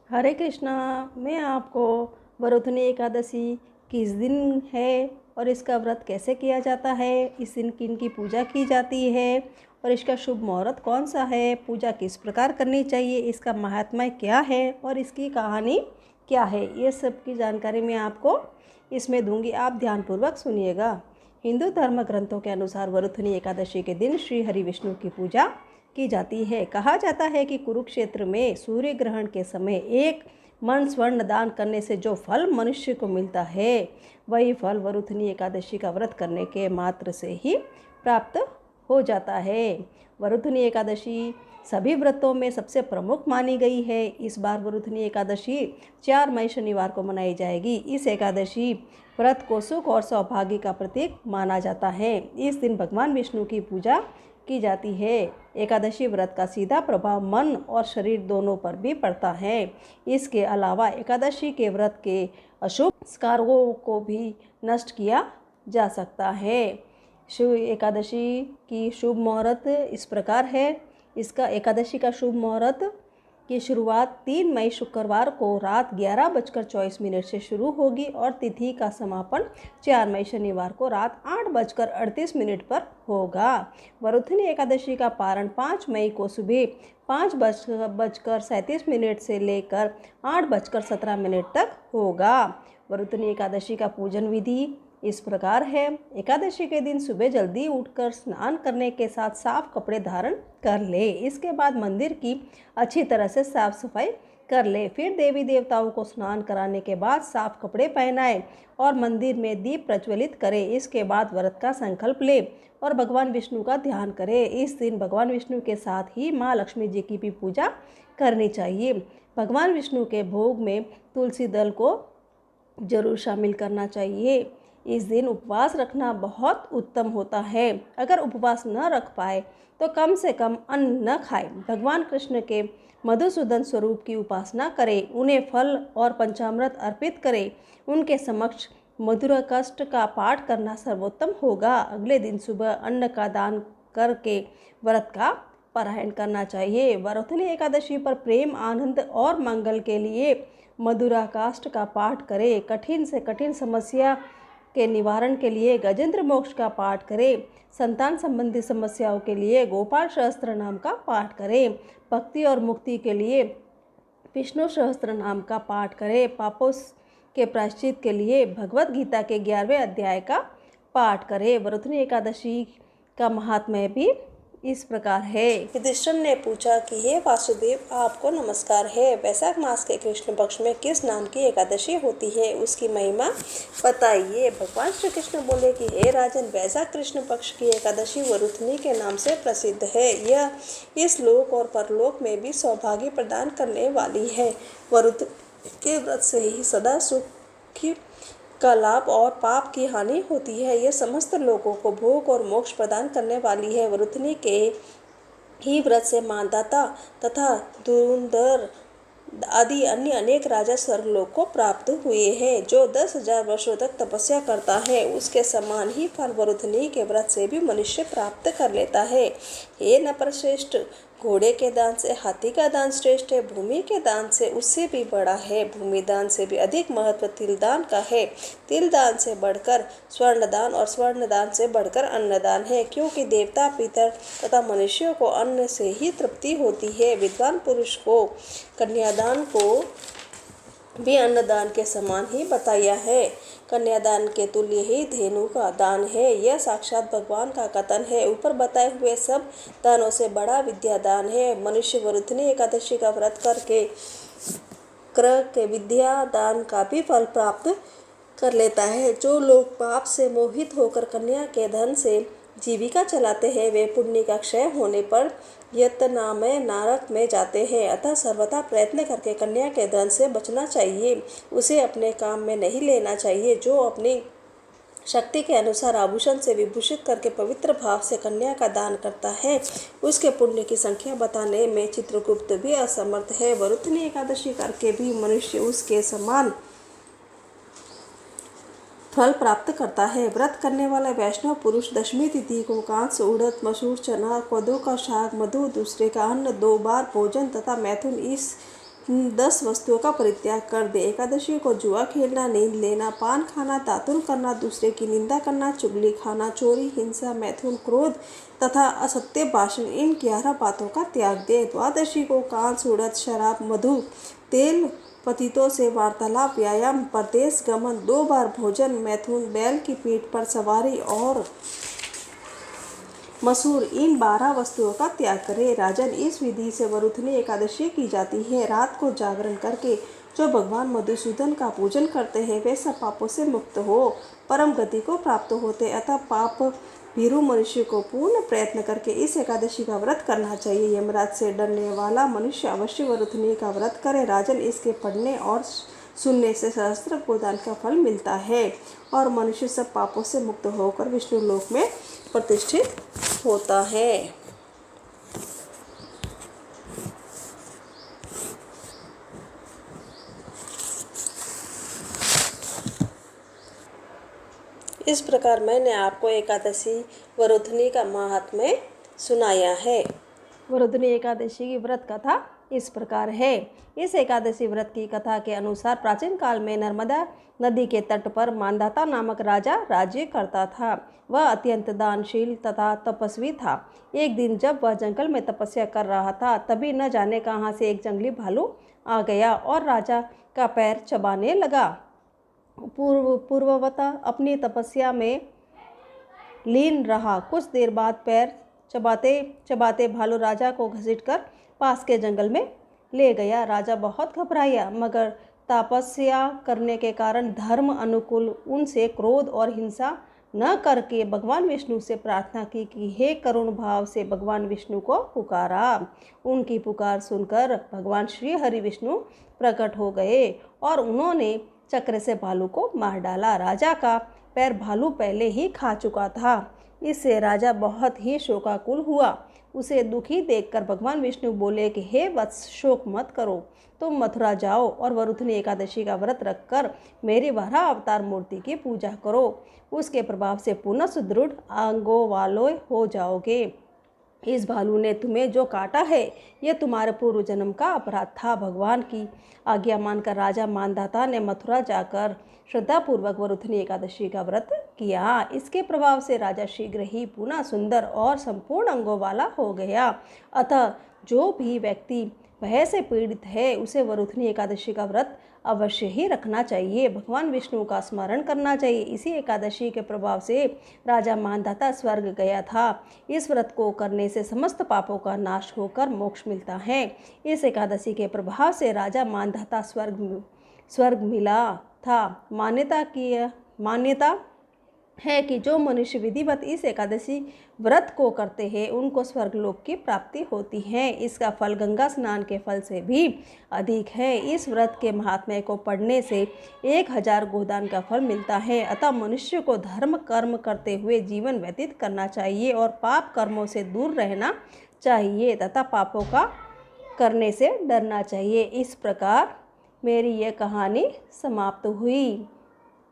हरे कृष्णा। मैं आपको वरुथनी एकादशी किस दिन है और इसका व्रत कैसे किया जाता है, इस दिन किन की पूजा की जाती है और इसका शुभ मुहूर्त कौन सा है, पूजा किस प्रकार करनी चाहिए, इसका महात्म्य क्या है और इसकी कहानी क्या है, ये सब की जानकारी मैं आपको इसमें दूंगी। आप ध्यानपूर्वक सुनिएगा। हिंदू धर्म ग्रंथों के अनुसार वरुथनी एकादशी के दिन श्री हरि विष्णु की पूजा की जाती है। कहा जाता है कि कुरुक्षेत्र में सूर्य ग्रहण के समय एक मन स्वर्ण दान करने से जो फल मनुष्य को मिलता है, वही फल वरुथनी एकादशी का व्रत करने के मात्र से ही प्राप्त हो जाता है। वरुथनी एकादशी सभी व्रतों में सबसे प्रमुख मानी गई है। इस बार वरुथनी एकादशी 4 मई शनिवार को मनाई जाएगी। इस एकादशी व्रत को सुख और सौभाग्य का प्रतीक माना जाता है। इस दिन भगवान विष्णु की पूजा की जाती है। एकादशी व्रत का सीधा प्रभाव मन और शरीर दोनों पर भी पड़ता है। इसके अलावा एकादशी के व्रत के अशुभ संस्कारों को भी नष्ट किया जा सकता है। शिव एकादशी की शुभ मुहूर्त इस प्रकार है। इसका एकादशी का शुभ मुहूर्त की शुरुआत 3 मई शुक्रवार को रात 11:24 से शुरू होगी और तिथि का समापन 4 मई शनिवार को रात 8:38 पर होगा। वरुथनी एकादशी का पारण 5 मई को सुबह 5:37 से लेकर 8:17 तक होगा। वरुथनी एकादशी का पूजन विधि इस प्रकार है। एकादशी के दिन सुबह जल्दी उठकर स्नान करने के साथ साफ कपड़े धारण कर ले। इसके बाद मंदिर की अच्छी तरह से साफ सफाई कर ले। फिर देवी देवताओं को स्नान कराने के बाद साफ कपड़े पहनाए और मंदिर में दीप प्रज्वलित करे। इसके बाद व्रत का संकल्प ले और भगवान विष्णु का ध्यान करे। इस दिन भगवान विष्णु के साथ ही माँ लक्ष्मी जी की भी पूजा करनी चाहिए। भगवान विष्णु के भोग में तुलसी दल को जरूर शामिल करना चाहिए। इस दिन उपवास रखना बहुत उत्तम होता है। अगर उपवास न रख पाए तो कम से कम अन्न न खाए। भगवान कृष्ण के मधुसूदन स्वरूप की उपासना करें, उन्हें फल और पंचामृत अर्पित करें। उनके समक्ष मधुराष्टक का पाठ करना सर्वोत्तम होगा। अगले दिन सुबह अन्न का दान करके व्रत का पारायण करना चाहिए। वरुथनी एकादशी पर प्रेम, आनंद और मंगल के लिए मधुराष्टक का पाठ करें। कठिन से कठिन समस्या के निवारण के लिए गजेंद्र मोक्ष का पाठ करें। संतान संबंधी समस्याओं के लिए गोपाल सहस्त्र नाम का पाठ करें। भक्ति और मुक्ति के लिए विष्णु सहस्त्र नाम का पाठ करें। पापों के प्रायश्चित के लिए भगवत गीता के 11वें अध्याय का पाठ करें। वरुथनी एकादशी का महात्म्य भी इस प्रकार है। युधिष्ठिर ने पूछा कि हे वासुदेव, आपको नमस्कार है। वैशाख मास के कृष्ण पक्ष में किस नाम की एकादशी होती है, उसकी महिमा बताइए। भगवान श्री कृष्ण बोले कि हे राजन, वैशाख कृष्ण पक्ष की एकादशी वरुथनी के नाम से प्रसिद्ध है। यह इस लोक और परलोक में भी सौभाग्य प्रदान करने वाली है। वरुथनी के व्रत से ही सदा सुखी का लाभ और पाप की हानि होती है। यह समस्त लोगों को भोग और मोक्ष प्रदान करने वाली है। वरुथनी के ही व्रत से मानदाता तथा धुरंधर आदि अन्य अनेक राजा स्वर्गलोक को प्राप्त हुए हैं। जो 10,000 वर्षों तक तपस्या करता है, उसके समान ही फल वरुथनी के व्रत से भी मनुष्य प्राप्त कर लेता है। हे नरश्रेष्ठ, घोड़े के दान से हाथी का दान श्रेष्ठ है। भूमि के दान से उससे भी बड़ा है। भूमि दान से भी अधिक महत्व तिल दान का है। तिल दान से बढ़कर स्वर्ण दान और स्वर्ण दान से बढ़कर अन्नदान है, क्योंकि देवता, पितर तथा मनुष्यों को अन्न से ही तृप्ति होती है। विद्वान पुरुष को कन्यादान को भी अन्नदान के समान ही बताया है। कन्यादान के तुल्य ही धेनु का दान है। यह साक्षात भगवान का कथन है। ऊपर बताए हुए सब दानों से बड़ा विद्या दान है। मनुष्य वरुथनी एकादशी का व्रत करके क्रय के विद्या दान का भी फल प्राप्त कर लेता है। जो लोग पाप से मोहित होकर कन्या के धन से जीविका चलाते हैं, वे पुण्य का क्षय होने पर यतनामय नरक में जाते हैं। अतः सर्वथा प्रयत्न करके कन्या के धन से बचना चाहिए। उसे अपने काम में नहीं लेना चाहिए। जो अपनी शक्ति के अनुसार आभूषण से विभूषित करके पवित्र भाव से कन्या का दान करता है, उसके पुण्य की संख्या बताने में चित्रगुप्त भी असमर्थ है। वरुथनी एकादशी करके भी मनुष्य उसके समान फल प्राप्त करता है। व्रत करने वाला वैष्णव पुरुष दशमी तिथि को कांस, उड़द, मसूर, चना, कोदो का शाक, मधु, दूसरे का अन्न, 2 बार भोजन तथा मैथुन 10 वस्तुओं का परित्याग कर दे। एकादशी को जुआ खेलना, नींद लेना, पान खाना, दातुन करना, दूसरे की निंदा करना, चुगली खाना, चोरी, हिंसा, मैथुन, क्रोध तथा असत्य भाषण, इन 11 बातों का त्याग दे। द्वादशी को कान, सूरत, शराब, मधु, तेल, पतितों से वार्तालाप, व्यायाम, परदेश गमन, 2 बार भोजन, मैथुन, बैल की पीठ पर सवारी और मसूर, इन 12 वस्तुओं का त्याग करें। राजन, इस विधि से वरुथनी एकादशी की जाती है। रात को जागरण करके जो भगवान मधुसूदन का पूजन करते हैं वे सब पापों से मुक्त हो परम गति को प्राप्त होते। अतः पाप भीरु मनुष्य को पूर्ण प्रयत्न करके इस एकादशी का व्रत करना चाहिए। यमराज से डरने वाला मनुष्य अवश्य वरुथनी का व्रत करे। राजन, इसके पढ़ने और सुनने से सहस्त्र गोदान का फल मिलता है और मनुष्य सब पापों से मुक्त होकर विष्णु लोक में प्रतिष्ठित होता है। इस प्रकार मैंने आपको एकादशी वरुथनी का महात्म्य सुनाया है। वरुथनी एकादशी की व्रत कथा इस प्रकार है। इस एकादशी व्रत की कथा के अनुसार प्राचीन काल में नर्मदा नदी के तट पर मानधाता नामक राजा राज्य करता था। वह अत्यंत दानशील तथा तपस्वी था। एक दिन जब वह जंगल में तपस्या कर रहा था तभी न जाने कहां से एक जंगली भालू आ गया और राजा का पैर चबाने लगा। पूर्ववतः अपनी तपस्या में लीन रहा। कुछ देर बाद पैर चबाते चबाते भालू राजा को घसीटकर पास के जंगल में ले गया। राजा बहुत घबराया, मगर तपस्या करने के कारण धर्म अनुकूल उनसे क्रोध और हिंसा न करके भगवान विष्णु से प्रार्थना की कि हे करुण भाव से भगवान विष्णु को पुकारा। उनकी पुकार सुनकर भगवान श्री हरि विष्णु प्रकट हो गए और उन्होंने चक्र से भालू को मार डाला। राजा का पैर भालू पहले ही खा चुका था। इससे राजा बहुत ही शोकाकुल हुआ। उसे दुखी देखकर भगवान विष्णु बोले कि हे वत्स, शोक मत करो, तुम मथुरा जाओ और वरुथनी एकादशी का व्रत रखकर मेरी वराह अवतार मूर्ति की पूजा करो। उसके प्रभाव से पुनः सुदृढ़ अंगों वाले हो जाओगे। इस भालू ने तुम्हें जो काटा है यह तुम्हारे पूर्व जन्म का अपराध था। भगवान की आज्ञा मानकर राजा मानधाता ने मथुरा जाकर श्रद्धापूर्वक वरुथनी एकादशी का व्रत किया। इसके प्रभाव से राजा शीघ्र ही पुनः सुंदर और संपूर्ण अंगों वाला हो गया। अतः जो भी व्यक्ति भय से पीड़ित है उसे वरुथनी एकादशी का व्रत अवश्य ही रखना चाहिए। भगवान विष्णु का स्मरण करना चाहिए। इसी एकादशी के प्रभाव से राजा मानधाता स्वर्ग गया था। इस व्रत को करने से समस्त पापों का नाश होकर मोक्ष मिलता है। इस एकादशी के प्रभाव से राजा मानधाता स्वर्ग मिला था। मान्यता है कि जो मनुष्य विधिवत इस एकादशी व्रत को करते हैं उनको स्वर्गलोक की प्राप्ति होती है। इसका फल गंगा स्नान के फल से भी अधिक है। इस व्रत के महात्म्य को पढ़ने से 1000 गोदान का फल मिलता है। अतः मनुष्य को धर्म कर्म करते हुए जीवन व्यतीत करना चाहिए और पाप कर्मों से दूर रहना चाहिए तथा पापों का करने से डरना चाहिए। इस प्रकार मेरी यह कहानी समाप्त हुई।